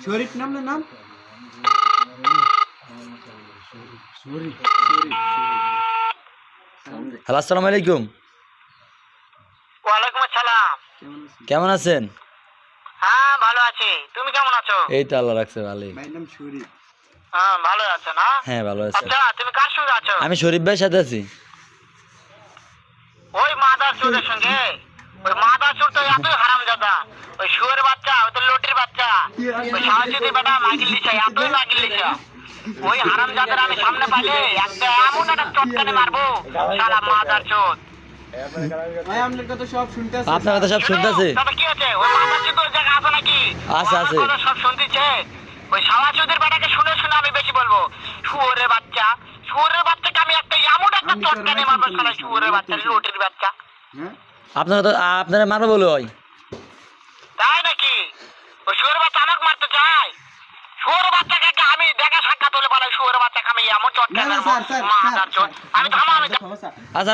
শরীফ নাম না নাম হ্যালো, আসসালামু আলাইকুম। ওয়ালাইকুম আসসালাম। কেমন আছেন? হ্যাঁ ভালো আছি, তুমি কেমন আছো? এই তো আল্লাহ রাখছে ভালোই। ভাইয়ের নাম শরীফ। হ্যাঁ ভালো আছো না? হ্যাঁ ভালো আছি। আচ্ছা তুমি কার সঙ্গে আছো? আমি শরীফ ভাইয়ের সাথে আছি। ওই মাদার চোরের সঙ্গে। ওই মাদার চোর তো এতই হারামজাদা, ওই শুয়োর বাচ্চা, ওই তো লটির বাচ্চা, ওই সাহায্যদের বেটা মাগিল লিসা, এতই মাগিল লিসা। ওই হারামজাদার আমি সামনে পাইলে একটা এমন একটা চটকানে মারবো, শালা মাদার চোর। ভাই আপনার কথা সব শুনতেছি। আপনার কথা সব শুনতেছি। তবে কি আছে, ওই মাদার চোর জায়গা আছে নাকি? আছে, আছে। আমার কথা সব শুনতেছে। ওই সাহায্যদের বেটাকে শুনে শুনে আমি বেশি বলবো, শুয়োরের বাচ্চা, শুয়োরের বাচ্চাকে আমি একটা এমন একটা চটকানে মারবো, শালা শুয়োরের বাচ্চা, লটির বাচ্চা। হ্যাঁ আপনারা মারবো বলে হয়। তাই নাকি? ওই শুয়োরের বাচ্চা আমাকে মারতে চায়? শুয়োরের বাচ্চাকে আমি দেখা সাক্ষাৎ হলে বলে শুয়োরের বাচ্চাকে আমি এমন না চটকানে না মারবো, স্যার মাদার চোর। আমি থামা, আমি আচ্ছা